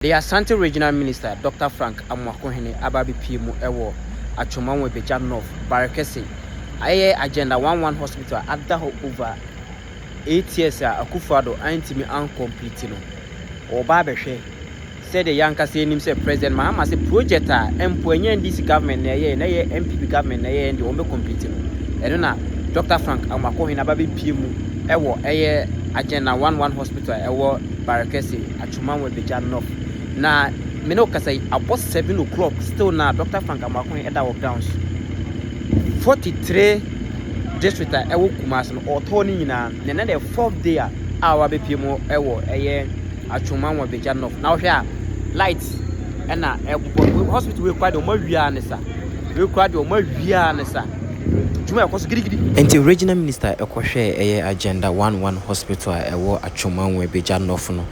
The Asante Regional Minister, Dr. Frank Amoakohene, Ababi Pimu Ewo, Achumanwe Beja North, Barakese, Aye Agenda 11 Hospital, at the over 8 years, a Kuffour Antimi Uncomplete. Or Babeshe said the young Cassian himself, President Mahama, said project Empoyen this government, naye MPP government, and the Ombe complete. And now, Dr. Frank Amoakohene, Ababi Pimu Ewo, Aye Agenda 11 Hospital, Ewo, Barakese, Achumanwe Beja North. Na me no say about 7 o'clock still now Dr. Frank Amoakohene at our grounds 43 district ewo Kumasi no otoni nyina na the 4th day our BPM ewo Achumanwe Beja North now here lights and na hospital we kwade o mawia ne sa we kwade o mawia ne sa tuma yakoso gidigidi enti regional minister ekohwe agenda 11 hospital ewo Achumanwe Beja North no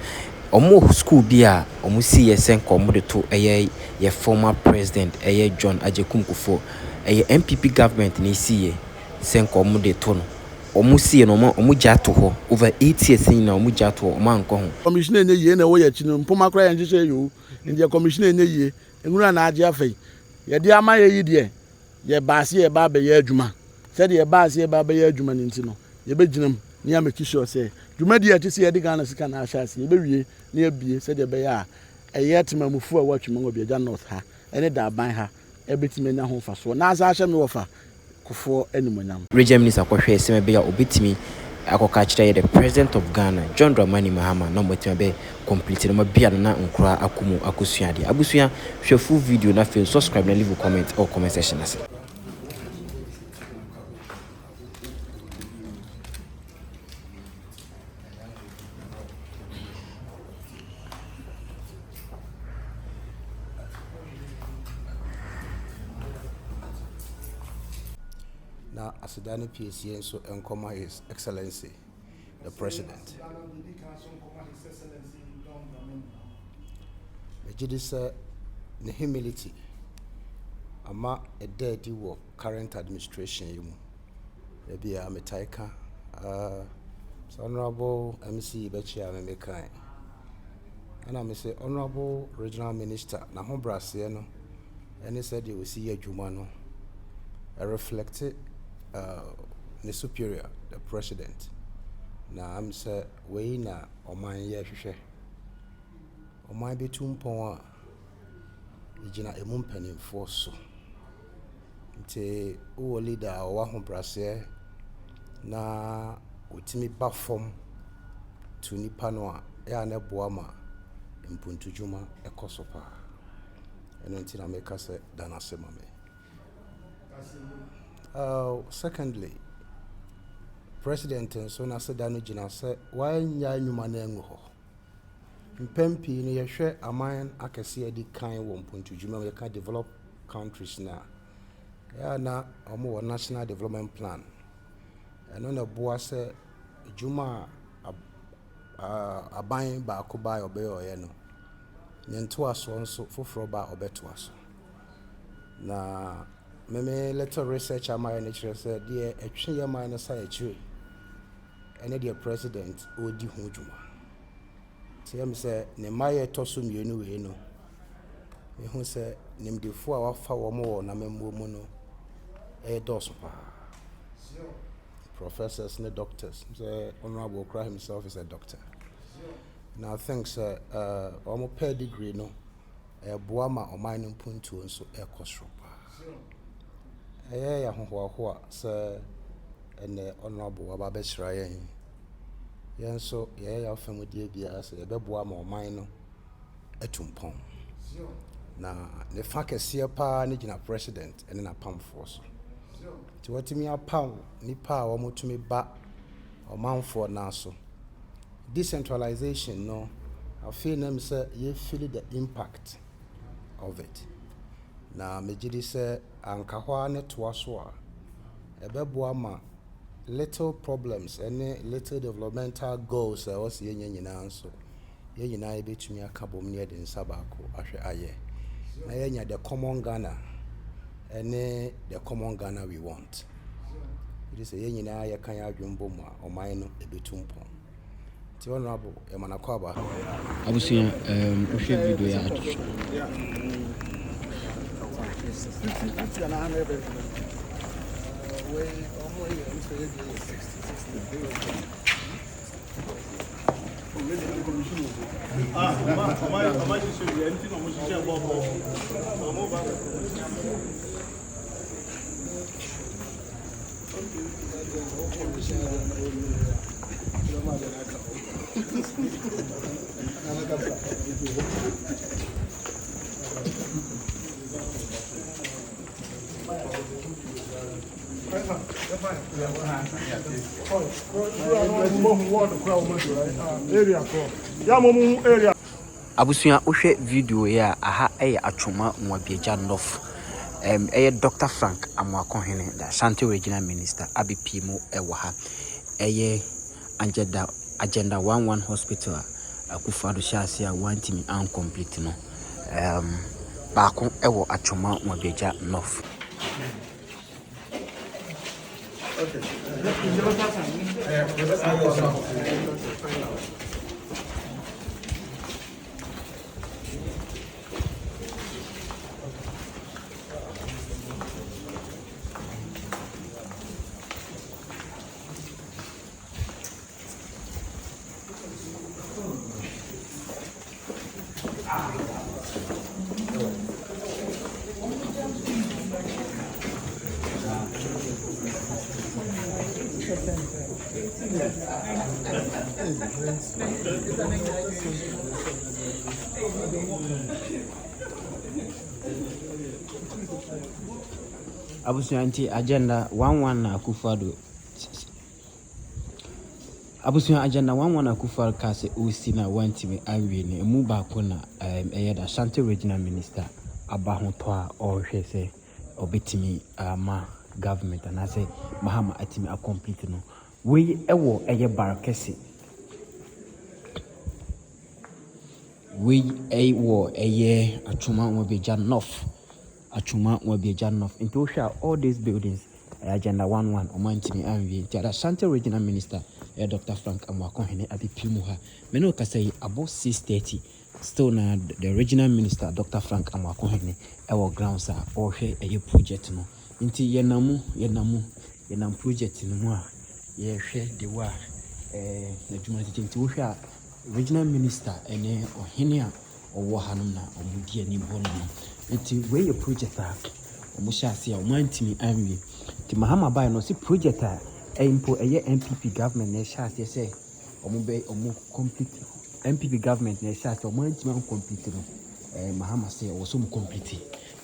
omo school bia omo CSN ko de to ye former president John Ajekum Kuffour MPP government ni siye sen ko de to no omo siye no omo jato ho over 8 years na omo jato omo anko ho commissioner ne ye na wo ya chi no mpoma kra ya njise yo ndi commissioner ne ye enura na age afai ye de ama ye yi de ye baase ye ba be ye adwuma se de ye baase ye ba be ye adwuma nti no ye beginam ni ameki sure say dwuma de ati se ye de Ghana sika na ahase ye be wie na ebie se de be ya temamufu a watwuma Beja North ha ene da ban ha ebetime nya ho faso na asa ahye me wofa Kuffour animonyam regional minister kohwe se me be ya obetimi akoka kire the president of Ghana John Dramani Mahama no motime be complete no bia na nkura akumu akosuade abusua hwe full video na fe subscribe na leave comment or comment section ase. Now, as the PSC so encoma His Excellency, the President. This the humility. Ama a dirty work current administration. You maybe a metaika. Honorable MC Bechia Memekai. And I say Honorable Regional Minister. Na hombra sieno. And he said you will see a Jumano. I reflected. The superior, the president. Now I'm say we na oman ye hwehwe. Oman betum pon a igina emu mpanimfo so. Nti o leader o wa ho brase na otimi ba form to nipa no a ya na boa ma mpuntujuma ekosopa. Eno nti na meka se dana semame. Secondly, President and so na said danu jina say why nya nyuma na enwo ho mpempi no ye hwe aman akese adi kan wo mpontujuma we can develop countries na ya na omo national development plan eno na boa say juma aban ba ko ba obe oye no nto aso nso foforo ba obeto aso na me little research am I nature said dear a tree minus side tree and the president odi ho dwuma say me say ne maye toso mienu we no me hu say nimdefo a wafa wo mo na memmo mu no dos pa professors and doctors say Honorable Kra himself is a doctor now I think say almost per degree no boama o mine puntu nso ekosro ya ho say and Honorable Ababeshra yen so ya famudi bia say beboa ma oman no etumpon na ne fa kese pa ne gina president ene na pam force ti watimi apam nipa a wo motumi ba omanfo na so decentralization no I feel them say you feel the impact of it na mejidi say anka hwa ne to aso a ebeboa ma little problems any little developmental goals was ye nyina so ye nyina ebetumi akabom ne de nsabako ahwe aye na ye nya the common Ghana any the common Ghana we want it is ye nyina ye kan adwumbo mu a oman no ebetumpon Ti honorable Emanakwaba. Abusua ohwe video ya atu. Abusua ohwe video ya aha eye atwoma nwabiaja nof eye Dr. Frank Amoakohene the Ashanti Regional Minister abipimo ewo ha eye agenda 11 hospital Kuffour shasi a wantimi incomplete no baako ewo atwoma nwabiaja nof. Okay. Abusuanti agenda 11 na Kuffour Abusua agenda 11 na Kuffour kase osi na wantimi awie ne emu baako na the Ashanti Regional Minister abahoto a ohwe se obetimi ama government and say Mahama atimi a complete no we ewo eye barakesi we ewo eye atwoma nwabiaja nof into share all these buildings agenda 11 omantimi anwie the Ashanti Regional Minister Dr. Frank Amoakohene abipimu ha meno kasai about 6:30 still na the Regional Minister Dr. Frank Amoakohene ewo grounds a ohwe eye project no inti yenam project no mu a ye hwe de wa na dwuma tinti wo hwe a Regional Minister ene ohene a owo hanum na omudi ani bo no inti we ye project a omushase a omantimi anwi ti Mahama bai no si project a impo eye MPP government na shase say omu complete MPP government na shase omantimi complete no Mahama say also complete.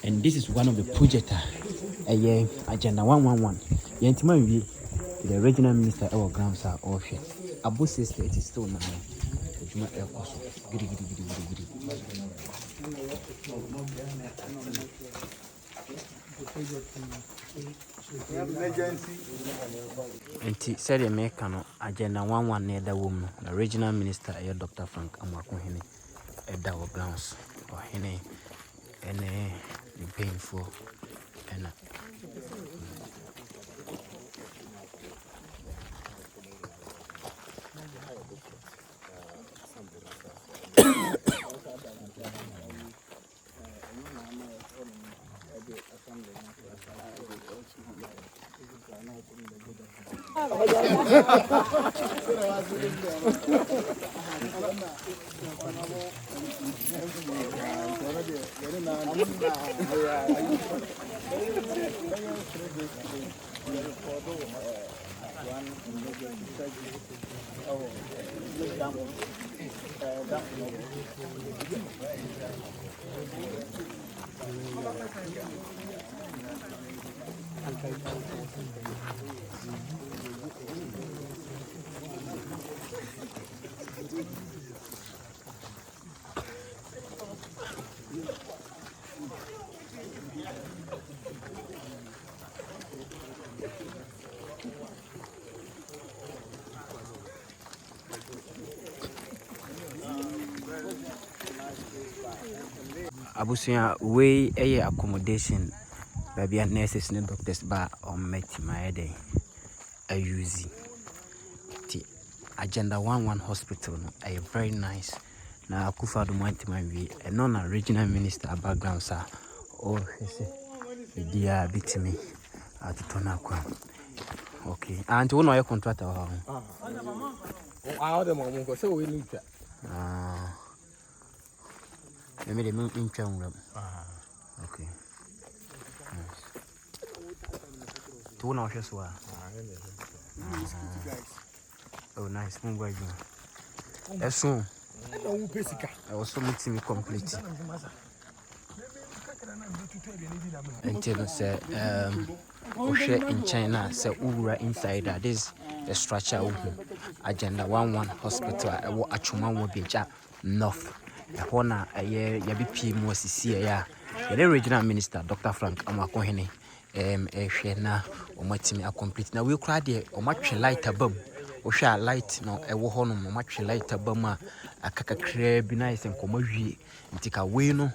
And this is one of the projects agenda 111 yentima wi the Regional Minister our grounds are all share abu sister it is still now ejuma ekoso gidi enti said America no agenda 11 na da wom the Regional Minister Dr. Frank Amoakohene da our grounds or hene ene the painful and Abusuya we accommodation baby nurses and doctors ba on met my day a use Agenda 11 hospital no very nice. Na Kuffour do want my we and non regional minister background sir. Oh, the bit me at Tonakwa. Okay. And who know your contractor? I order my uncle, so we need that. They made a milk in room. Okay. Nice. Two now, just what? Oh, nice. That's soon. I was so meeting me complete. Until say share in China say Ura insider this the structure agenda 11 hospital Achuma will be north. The Hona a year yabi more CCA the regional minister Dr. Frank Amoakohene a share na or matimi a complete. Now we cry there or much light above. Osha light no ewo hono mo matwe light abama akaka kra bi nice nkomawie ntika we no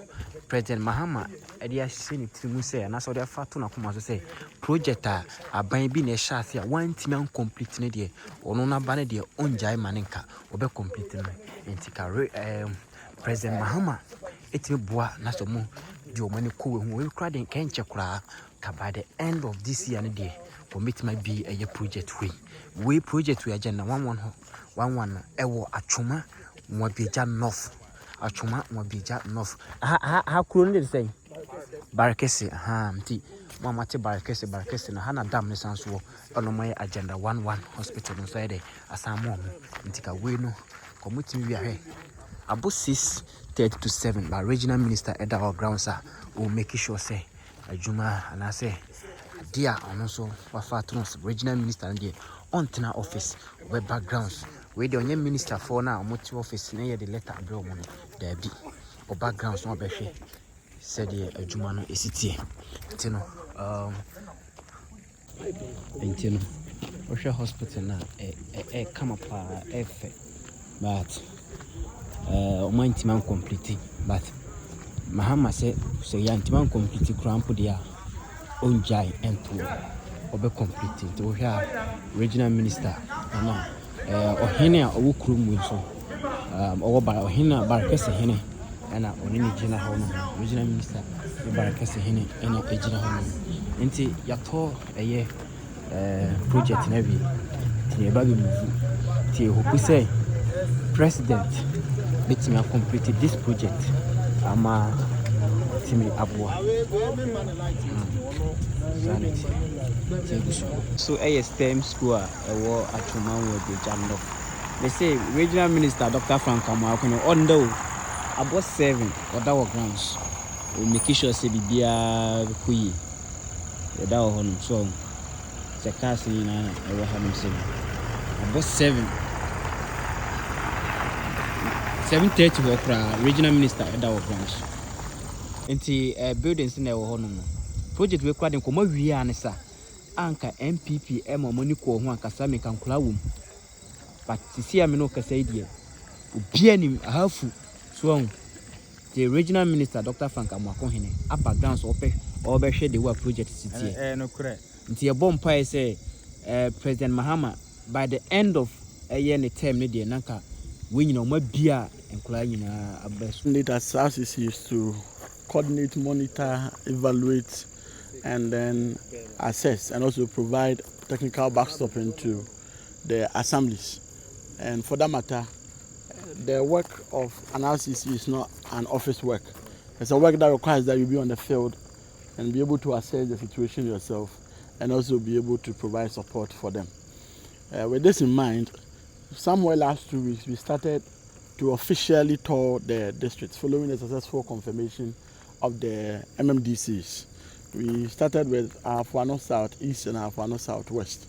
President Mahama edi ahye ni timu say na so dey fato na koma so say project aban bi na ehya ase a one team complete ne de ono na ba ne de onjai manenka obe complete no ntika President Mahama etime boa na so mo di o mani ko we hu kra den kenche kra ka by the end of this year ne de commit might be a project we project we agenda 11 ewo Achuma Mwabija North Achuma Mwabija North ha kuro ne say Barakese mti mama te Barakese na hana dam ne sanso ono my agenda 11 hospital no so dey asamo ntika we no commit me we abo 6:30 to 7 by regional minister Eda our ground sir will make sure say Ajuma and I say dear and also Wafatrons regional minister and the on office web backgrounds where the only minister for now multi office near the letter bro money there be or backgrounds no be said the Ajumano ACT tino intino Osha hospital na come up but mind man completing but Mahama say yantiman complete cramp dia onjai ento obe complete to here regional minister na ohene a owukuru mu so owo ba ohene Barakese hene na onini gina ho no regional minister Barakese hene na ejina ho no enti yato eye project na bi tie ba bi move tie hope say president let me complete this project ama timi abua so STEM school ewo Achuma will be jammed up. They say regional minister Dr. Frank Amoakohene on though about 7 or that was grounds we make sure say bibia kuyi that was on so the castle na ewo ham say about 7:30 work regional minister that was grounds nti buildings na ewo hono no project we kwade nkoma wie anesa anka MPP money ko ho anka sami kan kula wom but sisi am no kasa idie obi anim ahafu so the regional minister Dr. Frank Amoakohene background so obe hwe the work project city no correct nti e bompa say President Mahama by the end of a year ne term ne de nanka we nyina ma bia enkula nyina abeso need as SHS to coordinate, monitor, evaluate, and then assess, and also provide technical backstopping to the assemblies. And for that matter, the work of an RCC is not an office work. It's a work that requires that you be on the field and be able to assess the situation yourself, and also be able to provide support for them. With this in mind, somewhere last 2 weeks, we started to officially tour the districts following a successful confirmation of the MMDCs. We started with Afuano South East and Afuano Southwest.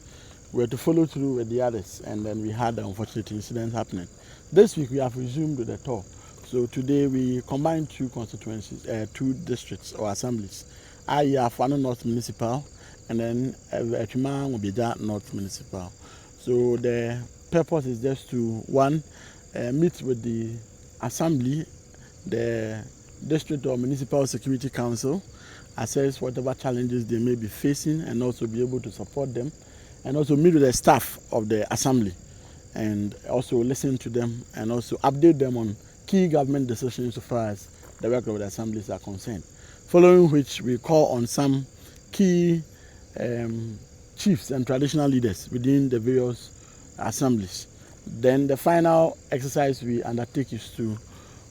We had to follow through with the others, and then we had the unfortunate incidents happening. This week we have resumed with the tour. So today we combined 2 constituencies, 2 districts or assemblies. Afuano North Municipal and then Achuma Mwabija North Municipal. So the purpose is just to, one, meet with the assembly, the district or municipal security council, assess whatever challenges they may be facing, and also be able to support them, and also meet with the staff of the assembly and also listen to them and also update them on key government decisions so far as the work of the assemblies are concerned. Following which, we call on some key chiefs and traditional leaders within the various assemblies. Then the final exercise we undertake is to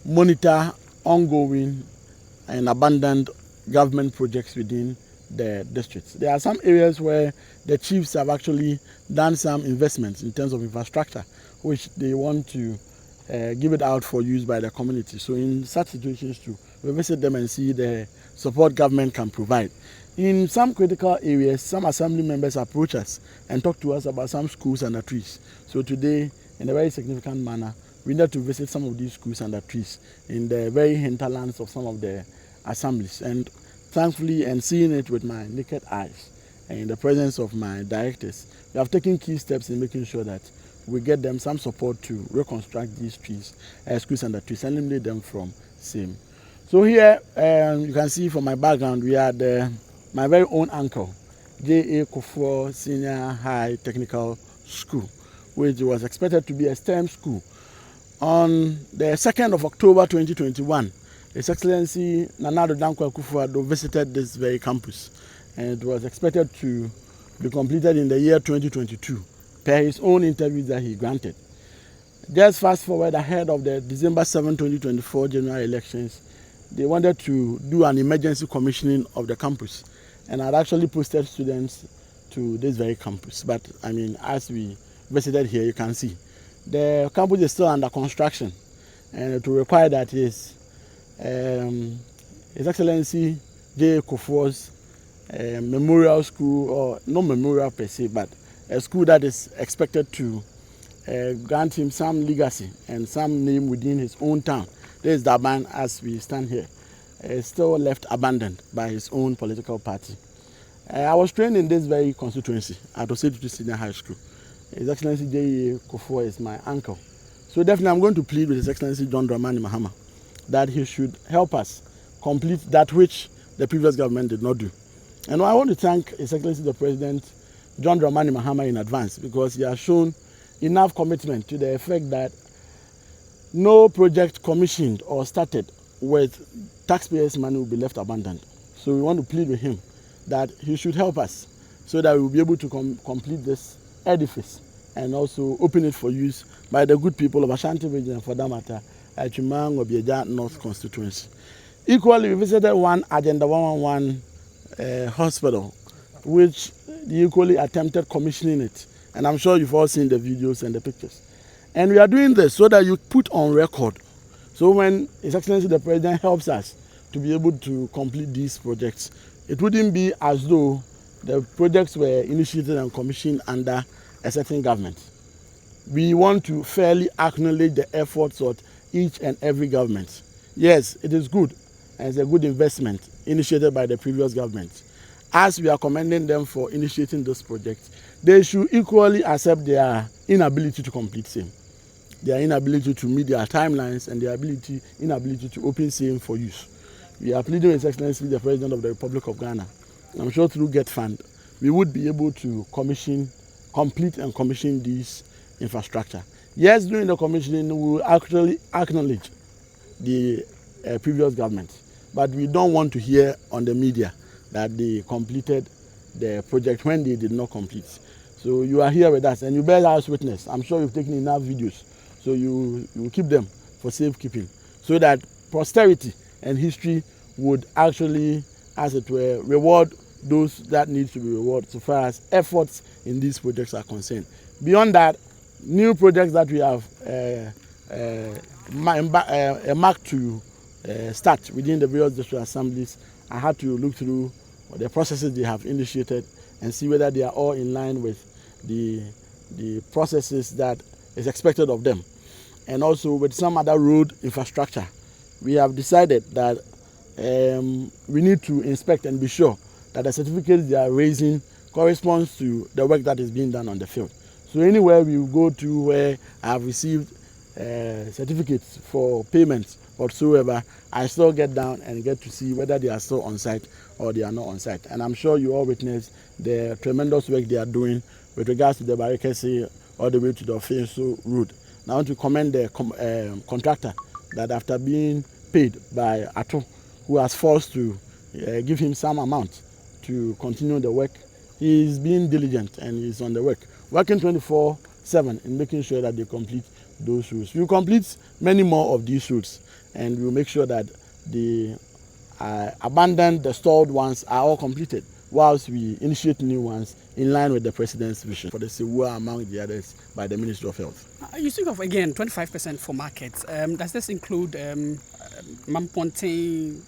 monitor ongoing and abandoned government projects within the districts. There are some areas where the chiefs have actually done some investments in terms of infrastructure, which they want to give it out for use by the community. So in such situations too, we visit them and see the support government can provide. In some critical areas, some assembly members approach us and talk to us about some schools under trees. So today, in a very significant manner, we need to visit some of these schools under trees in the very hinterlands of some of the assemblies. And thankfully, and seeing it with my naked eyes and in the presence of my directors, we have taken key steps in making sure that we get them some support to reconstruct these trees, schools under trees, and eliminate them from same. So here, you can see from my background, we are my very own uncle, J.A. Kuffour Senior High Technical School, which was expected to be a STEM school. On the 2nd of October 2021, His Excellency Nana Addo Dankwa Akufo-Addo visited this very campus, and it was expected to be completed in the year 2022, per his own interviews that he granted. Just fast forward ahead of the December 7, 2024 general elections, they wanted to do an emergency commissioning of the campus, and had actually posted students to this very campus. But I mean, as we visited here, you can see the campus is still under construction, and it will require that His Excellency J. Kuffour's memorial school, or no memorial per se, but a school that is expected to grant him some legacy and some name within his own town. This is Daban, as we stand here, still left abandoned by his own political party. I was trained in this very constituency at Osetutu Senior High School. His Excellency J.A. Kuffour is my uncle. So definitely I'm going to plead with His Excellency John Dramani Mahama that he should help us complete that which the previous government did not do. And I want to thank His Excellency the President John Dramani Mahama in advance, because he has shown enough commitment to the effect that no project commissioned or started with taxpayers' money will be left abandoned. So we want to plead with him that he should help us so that we will be able to complete this edifice and also open it for use by the good people of Ashanti region, and for that matter, Chumang Obieja North constituency. Equally, we visited one Agenda 111 hospital, which they equally attempted commissioning it. And I'm sure you've all seen the videos and the pictures. And we are doing this so that you put on record. So when His Excellency the President helps us to be able to complete these projects, it wouldn't be as though the projects were initiated and commissioned under a certain government. We want to fairly acknowledge the efforts of each and every government. Yes, it is good, and it's a good investment initiated by the previous government. As we are commending them for initiating this project, they should equally accept their inability to complete same, their inability to meet their timelines, and their inability to open same for use. We are pleading with His Excellency the President of the Republic of Ghana. I'm sure through Get Fund, we would be able to complete and commission this infrastructure. Yes, during the commissioning, we will actually acknowledge the previous government, but we don't want to hear on the media that they completed the project when they did not complete. So you are here with us, and you bear us witness. I'm sure you've taken enough videos, so you keep them for safekeeping, so that posterity and history would actually, as it were, reward those that need to be rewarded so far as efforts in these projects are concerned. Beyond that, new projects that we have marked to start within the various district assemblies, I had to look through the processes they have initiated and see whether they are all in line with the processes that is expected of them. And also with some other road infrastructure, we have decided that we need to inspect and be sure that the certificates they are raising corresponds to the work that is being done on the field. So anywhere we go to where I have received certificates for payments whatsoever, I still get down and get to see whether they are still on site or they are not on site. And I'm sure you all witnessed the tremendous work they are doing with regards to the barricades all the way to the Officio Road. Now I want to commend the contractor that after being paid by Ato, who has forced to give him some amount to continue the work, he is being diligent and he's on the work, working 24/7 in making sure that they complete those routes. We will complete many more of these routes, and we will make sure that the abandoned, the stalled ones are all completed, whilst we initiate new ones in line with the President's vision for the Sewua, among the others, by the Ministry of Health. You speak of, again, 25% for markets. Does this include Mamponte?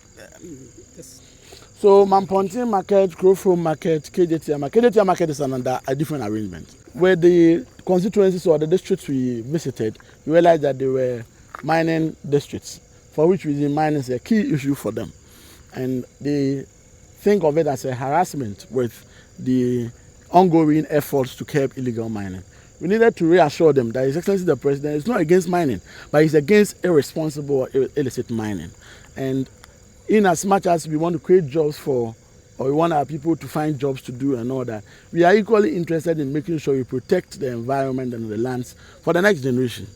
So Mamponte market, Kuffour market, KJT market is under a different arrangement. Where the constituencies or the districts we visited, we realized that they were mining districts, for which reason mining is a key issue for them. And they think of it as a harassment with the ongoing efforts to curb illegal mining. We needed to reassure them that His Excellency the President is not against mining, but he's against irresponsible or illicit mining. And in as much as we want to create jobs or we want our people to find jobs to do and all that, we are equally interested in making sure we protect the environment and the lands for the next generation.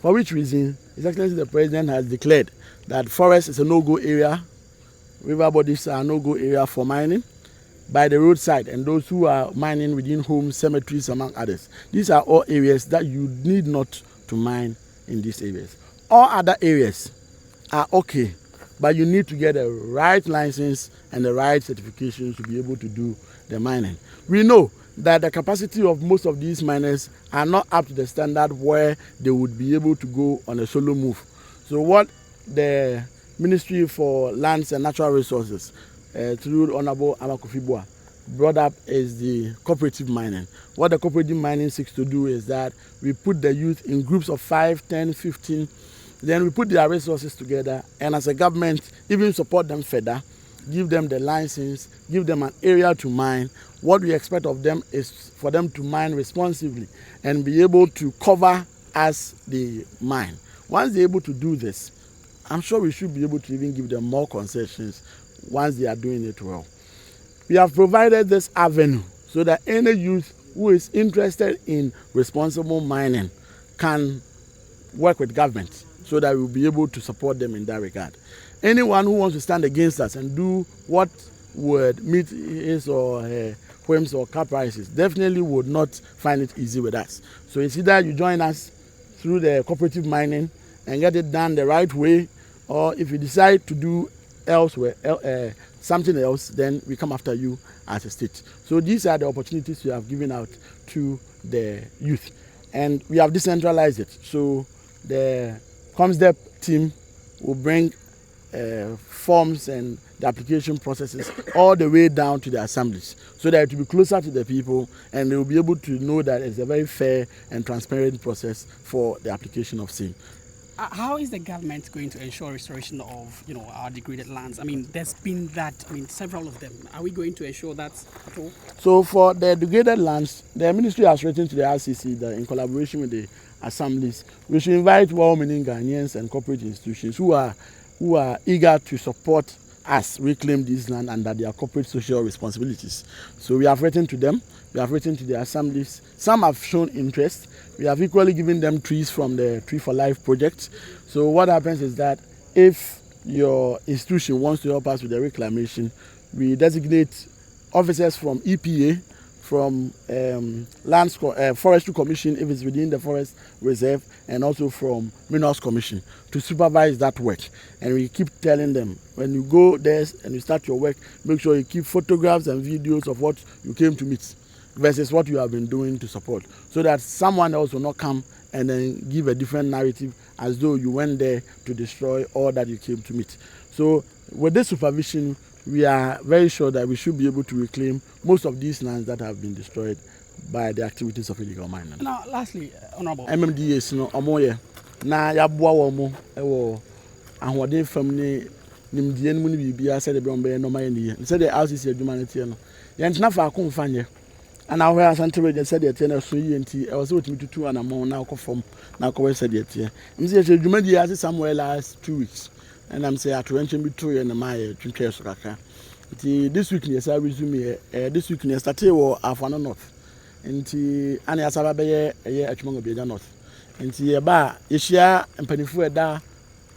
For which reason, His Excellency the President has declared that forest is a no-go area, river bodies are a no-go area for mining by the roadside, and those who are mining within homes, cemeteries, among others. These are all areas that you need not to mine in these areas. All other areas are okay, but you need to get the right license and the right certifications to be able to do the mining. We know that the capacity of most of these miners are not up to the standard where they would be able to go on a solo move. So what the Ministry for Lands and Natural Resources through Honorable Amoakohene brought up is the cooperative mining. What the cooperative mining seeks to do is that we put the youth in groups of 5, 10, 15, then we put their resources together, and as a government, even support them further, give them the license, give them an area to mine. What we expect of them is for them to mine responsibly and be able to cover as they mine. Once they're able to do this, I'm sure we should be able to even give them more concessions once they are doing it well. We have provided this avenue so that any youth who is interested in responsible mining can work with government so that we'll be able to support them in that regard. Anyone who wants to stand against us and do what would meet his or her whims or caprices definitely would not find it easy with us. So it's either you join us through the cooperative mining and get it done the right way, or if you decide to do elsewhere, something else, then we come after you as a state. So these are the opportunities we have given out to the youth, and we have decentralized it. So the ComsDep team will bring forms and the application processes all the way down to the assemblies, so that it will be closer to the people and they will be able to know that it's a very fair and transparent process for the application of same. How is the government going to ensure restoration of, our degraded lands? I mean, there's been that, several of them. Are we going to ensure that at all? So for the degraded lands, the ministry has written to the RCC that in collaboration with the assemblies, we should invite well-meaning Ghanaians and corporate institutions who are eager to support us reclaim this land under their corporate social responsibilities. So we have written to them, we have written to the assemblies. Some have shown interest. We have equally given them trees from the Tree for Life project. So what happens is that if your institution wants to help us with the reclamation, we designate officers from EPA, from Forestry Commission if it's within the forest reserve, and also from Minerals Commission to supervise that work. And we keep telling them, when you go there and you start your work, make sure you keep photographs and videos of what you came to meet versus what you have been doing to support, so that someone else will not come and then give a different narrative as though you went there to destroy all that you came to meet. So with this supervision, we are very sure that we should be able to reclaim most of these lands that have been destroyed by the activities of illegal mining. Now, lastly, Honorable MMDAs, Omoye, na yabwa womo ewo ahode fam ne nimdie mu ne bibia said the bombe no my ni said the RCC adwuma ne tie no yentna fa ko mfanye ana where asante we said the tie na so yi enti e was otimi tutu anamon na akofom na akọ said the tie mse ye adwuma di ase somewhere last 2 weeks, and I'm say atwenchen bi to ye na my twetwe so kaka. This week yes I resume this week ne start wo Afano North, nti ane asaba bɛyɛ ɛyɛ atwuma ngobia north nti yɛba yɛhyia mpanifu ɛda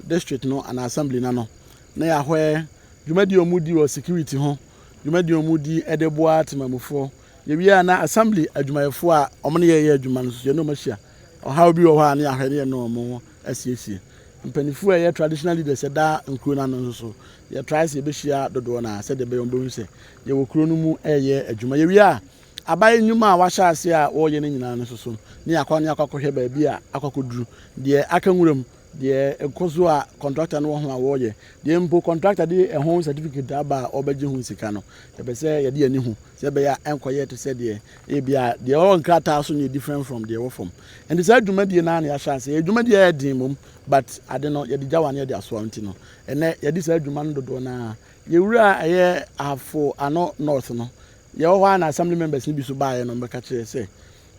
district no and assembly na no na yɛahwɛ dwumadi omudi wɔ security ho dwumadi omudi ɛdeboa temamufo yɛwia na assembly adwumayɛfo a ɔmo ne yɛyɛ adwuma no so yɛno mahyia ɔhaw bi wɔ hɔ a ne yɛahwɛ ne yɛno ɔmo asiesie mpanifu a yɛ traditional leaders ɛda nkuro na no nso so yɛ try sɛ yɛbɛhyia dodoɔ na sɛ de bɛyɛ ɔmbɛhu sɛ yɛwɔ kuro no mu ɛyɛ adwuma yɛwia abaye nnwuma a wahyɛ ase a wɔyɛ ne nyinaa no so ne akɔhwɛ baabi a akɔkɔduru deɛ aka nwuram deɛ ekozo a contractor no ho a wɔyɛ deɛ mpo contractor de ɛho certificate aba a ɔbɛgye ho sika no yɛbɛsɛ yɛde ani hu sɛ bɛyɛ ɛnkɔyɛ te sɛ deɛ ebia deɛ ɔwɔ nkrataa so ne different from deɛ ɛwɔ fam ɛnti sɛ dwumadie naa ne yɛahyɛ ase dwumadie yɛ den mom but ade no yɛde gya wane yɛde asoa nti no ɛnɛ yɛde sɛ dwuma no dodoɔ na yɛwura ɛyɛ afo ano north no yɛwɔ hɔ a na assembly members ni bi so baayɛ no mbɛka kyerɛ sɛ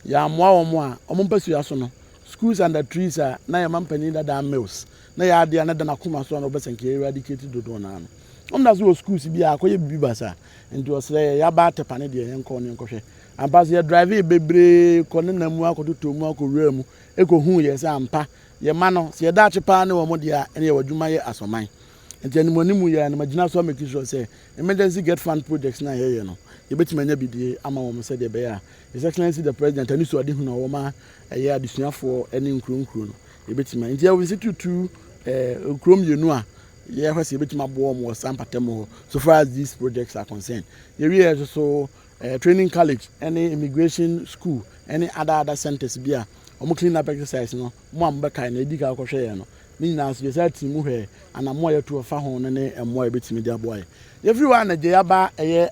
yɛamoa wɔn a ɔmo mpɛsua so no schools under trees a na yɛ mampanin dada mills na yɛ adeɛ na dana kuma so na ɔbɛsɛn kɛ eradicate dodoɔ na no ɔmo da so wɔ schools bi a akɔyɛ bibi basa nti ɔsrɛ yɛaba atepa ne deɛ yɛnkɔ ne nkɔhwɛ ampa so yɛ drive bebree kɔ ne nam mu akɔtotɔ mu akɔwura mu ekohu yɛ sɛ ampa yɛ ma no sɛ yɛda akye paa ne wɔn deɛ ɛne yɛ wɔ adwuma yɛ asɔman nti animonimu yɛ na magyina so make sure sɛ emergency get fund projects na yɛyɛ no yɛbɛtumi anya bidie ama wɔn sɛ deɛ bɛyɛ a his excellency the president ani so ade hu na wɔn a ɛyɛ adesuafoɔ ɛne nkuro no yɛbɛtumi nti yɛwɔ si tutu nkuro mmienu a yɛhwɛ sɛ yɛbɛtumi aboɔ wɔn wɔ sampatam hɔ so far as these projects are concerned yɛwie so training college ɛne immigration school ɛne other centers bi a wɔn clean up exercise no mo a mo bɛka na edi ka akɔhwɛ yɛn no ne nyinaa so yɛsɛ ati mu hwɛ anammoa yɛto ɔfa ho no ne mmoa yɛbɛtumi de aboa yɛ yɛfiri hɔ a na gye yɛaba ɛyɛ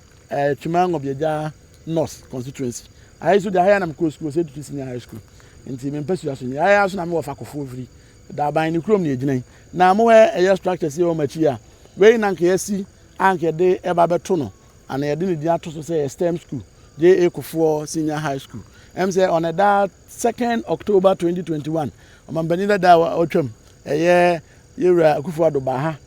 twuma ngɔbiagya north constituency ayɛ so de ayɛ na mekɔ school sɛ tutu senior high school nti mempɛ sua so ni ayɛ so na mewɔ fa Kuffour firi da aban ne kurom ne yɛgyina na mohɛ ɛyɛ structures yɛ wɔ makyi a wei na nka yɛsi anka yɛde ɛba bɛto no ana yɛde ne din ato so sɛ STEM school J.A. Kuffour senior high school ɛm sɛ on that 2nd October 2021 ɔmampani dada ɔtwam ɛyɛ yɛwura Kuffour adoba ha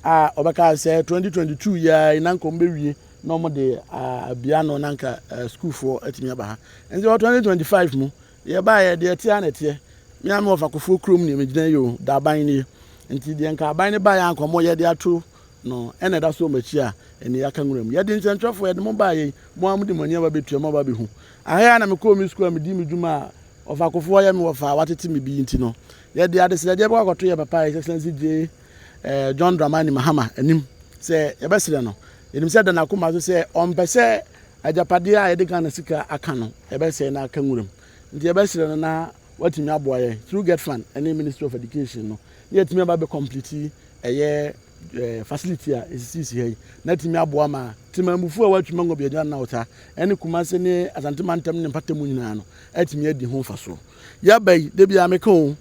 a ɔbɛka sɛ 2022 yɛ na nka ɔmbɛwie na ɔmo de abia no na nka school for atimi aba ha nti 2025 mu yɛba yɛ deɛ tia na tie me am of Kuffour krom ne megyina yo da ban ne nti deɛ nka ban ne ba yɛ ankomo yɛ de ato no ɛna da so machi a ɛne yɛaka nwuram yɛde nsɛntwafo yɛde mo ba yɛ mo am de mani aba betua mo ba behu ahia na me kɔ mi school a me di me dwuma a of Kuffour yɛ me wɔfa watete me bi nti no yɛde ade sɛ deɛ ba akɔto yɛ papa His Excellency J John Dramani Mahama anim sɛ yɛbɛsrɛ no yɛnim sɛ dana akoma so sɛ ɔmpɛ sɛ agyapadeɛ a yɛde Ghana sika aka no yɛbɛsɛ na aka nwuram nti yɛbɛsrɛ no na watumi aboa yɛ through get fund ɛne Ministry of Education no yɛtumi aba bɛ complete ɛyɛ facility a esisi ha yi na tumi aboa ma temambufu a watuma ngɔbiagya na wota ɛne Kumase ne Asantemantam ne Mpatamu nyinaa no atumi adi ho fa so yɛba yi de bia meka o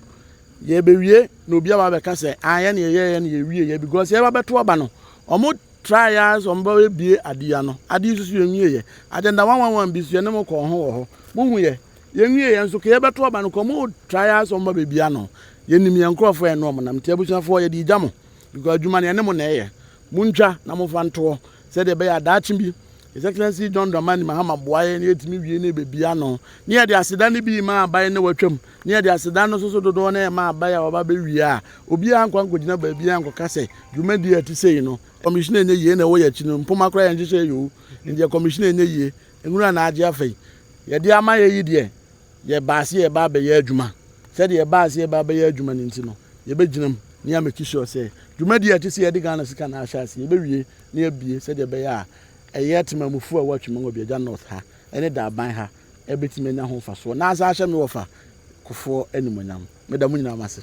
yɛbɛwie na obi a bɛka sɛ ayɛ ne yɛyɛ ne yɛwie yɛ because yɛba bɛto aba no ɔmo trials ɔmo bie adia no adi susu yɛwie yɛ agenda 111 bi so yɛ ne mo kɔ ho wɔ hɔ mo hu yɛ yɛwie yɛ nso kɛ yɛbɛto aba no kɔ mo trials ɔmo bebia no yɛnim yɛn nkrɔfo yɛ no ɔmo nam tia busuafoɔ yɛ di gya mo because adwuma ne mo na ɛyɛ muntwa na mo fa ntoɔ sɛ de bɛyɛ adaakye bi His Excellency John Dramani Mahama boaye ne yɛtumi wie ne bebia no ne yɛde aseda ne bi ma abaye ne watwam ne yɛde aseda no so dodo na ma abaye a ɔba bɛwie a obi ankwa nkɔgyina baabia ankɔka sɛ dwumadi ati sei no commissioner ne yie na ɛwɔ yɛ akyi no mpoma kora yɛn hyehyɛ yo ndia commissioner ne yie nwura na agye afei yɛde ama yɛ yi deɛ yɛ baase yɛ ba bɛyɛ adwuma sɛ de yɛ baase yɛ ba bɛyɛ adwuma ne nti no yɛbɛgyinam ne ya make sure sɛ dwumadi ati sei yɛde Ghana sika na ahyɛ ase yɛbɛwie ne yɛbie sɛ de bɛyɛ a ɛyɛ temamufu a watwuma ngɔbiagya north ha ɛne da aban ha ɛbɛtumi anya ho fa so na asa ahyɛ me wɔfa Kuffour animonyam meda mu nyinaa mase